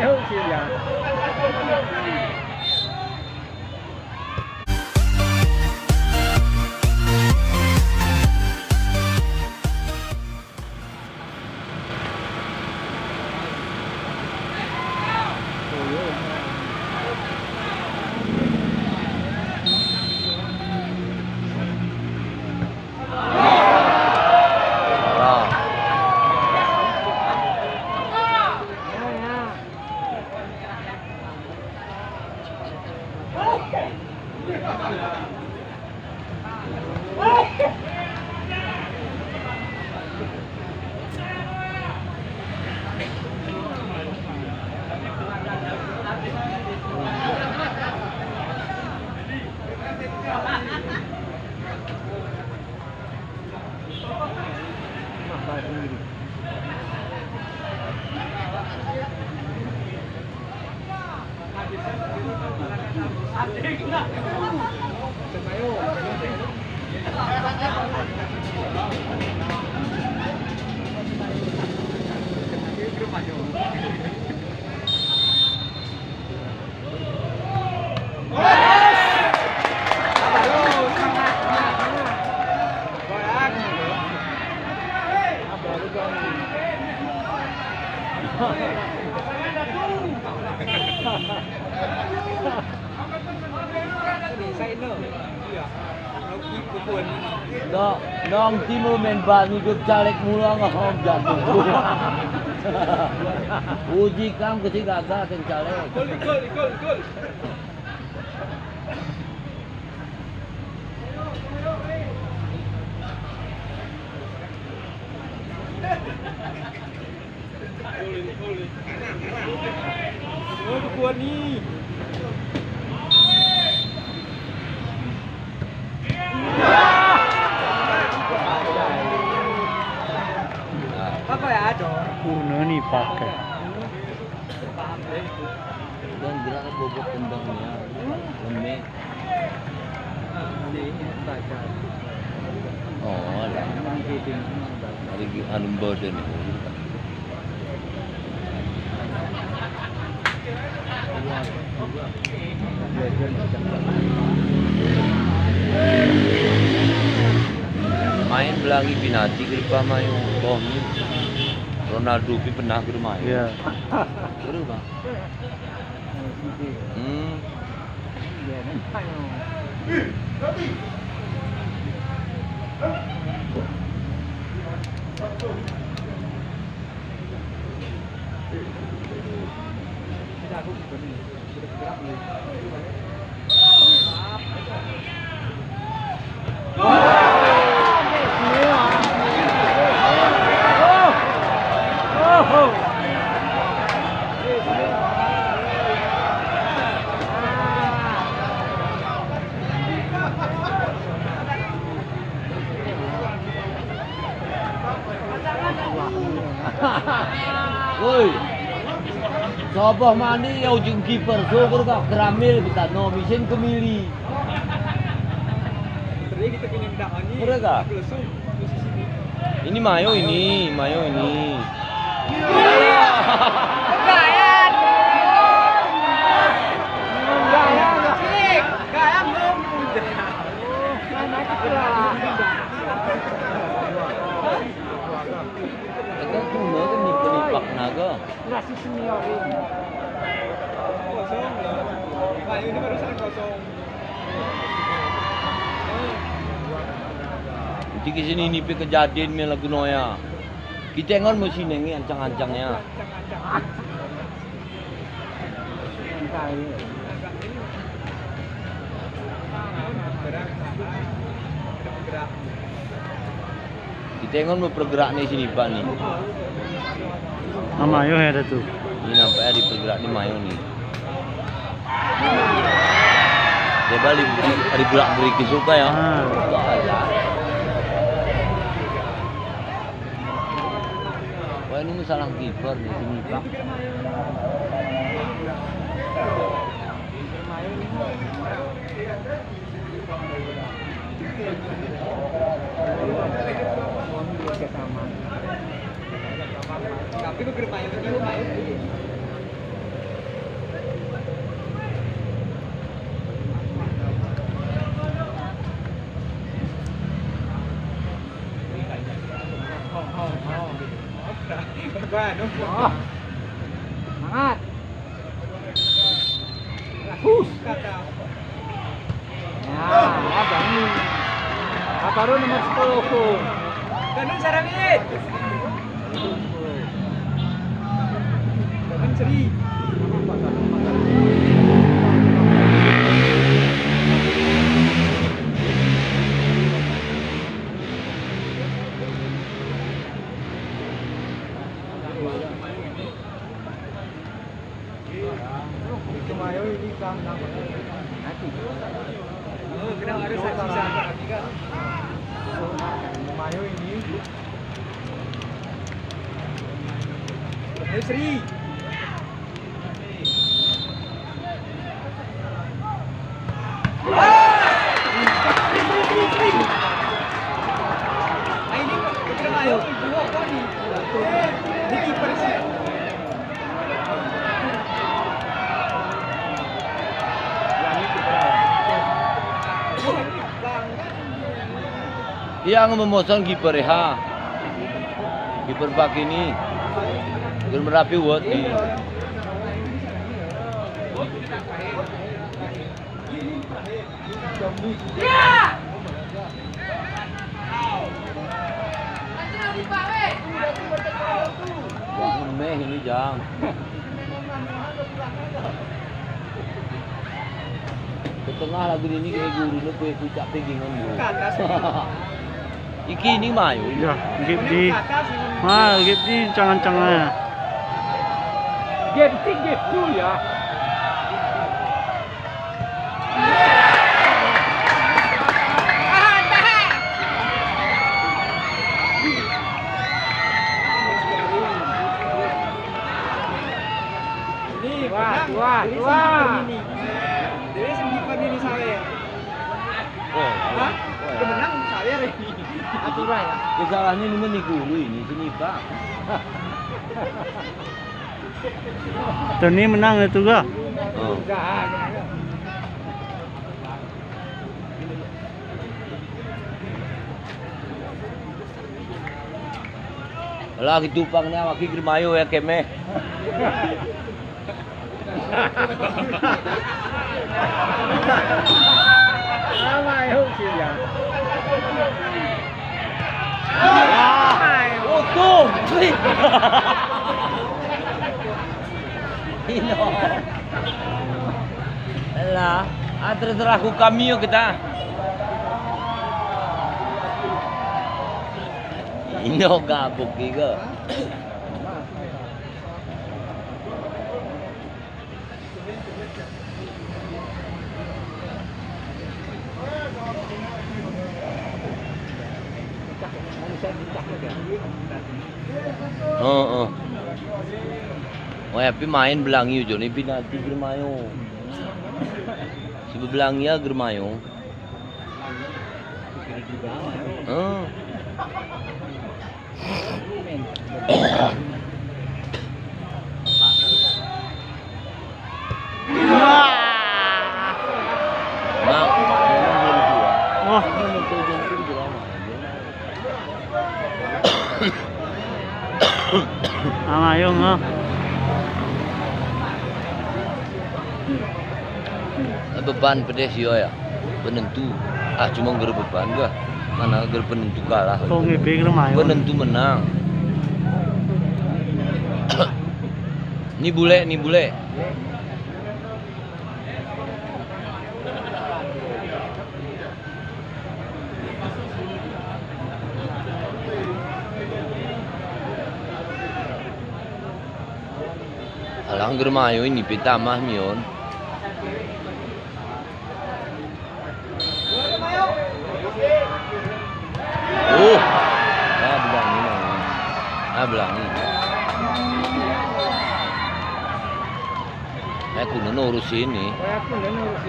Mayo sih ya. Dong Timo main ban ikut caleg mulu ngomong jatuh. Uji kam kecil gagah teng caleg. Gol. Oh, kuat nih. Apa ya, Cok? Kuno nih pakai. Dan gerak bobot tendangnya. Lembek. Oh, lah. Hari anum badan itu. Main belangi binati ke depan main bom Ronaldo pi pernah ke rumah Iya. Seru bang. Woi, soboh mani ya ujung kiper, syukur kak keramil kita no misin kemili. Mereka. Ini Mayo ini. Agak kuno kan nipak naga. Nasi senior ini. Kosong loh. Pak ini barusan kosong. Jadi kesini ini kejadian me lagu noya. Kita ngon mesin ini ancang-ancangnya. Kita ngon mau bergerak nih sini Pak nih. Mayo ada tuh. Ini nampaknya di bergerak di Mayo nih. Dia balik di gerak beri suka ya. Wah ini masalah kiper di sini Pak. Tapi kok bermain itu main. Bano. Semangat. Kata. Ya, Bani. Baru nomor 10. Ganun Saramit. Ganun Seri. Kumayo ini kam nama. Oh, kenapa harus saksi kami kan? Kumayo ini. Ayo Sri. Ini Kumayo dua kali. Di kiper sih. Yang memesan kiper ha. Kiper pak ini. Kiper Merapi buat di. Jangan meh ini jang. Ke tengah lagu ini kayak guru nu kue kucak pegingan dulu. Iki ini mayu. Ya, gip di. Mah, gip di jangan-jangan. Game dulu ya. Dua. Jadi sendiri ini saya. Oh. Hah? Kemenang saya ini. Aturan ya. Kesalahannya ini nih guru ini sini pak. Tony menang itu ga? Oh. Lagi tupangnya waki Grimayo ya kemeh. Grimayo sih ya. Untung. Ino. Alah, terserah aku kami yo kita. Ino gabuk juga. Oh. Oh ya, main belangi ujo nih penalti Grimayo. Si belangi ya Grimayo. Oh. Oh, ayong ha. Beban pedes ya. Penentu. Cuma ger beban gak. Mana ger penentu kalah. Kung ibig Grimayo. Penentu menang. Ni bule. Alang Grimayo ini pertama mion. Oh, belangi. Aku nurus ini. Aku nurus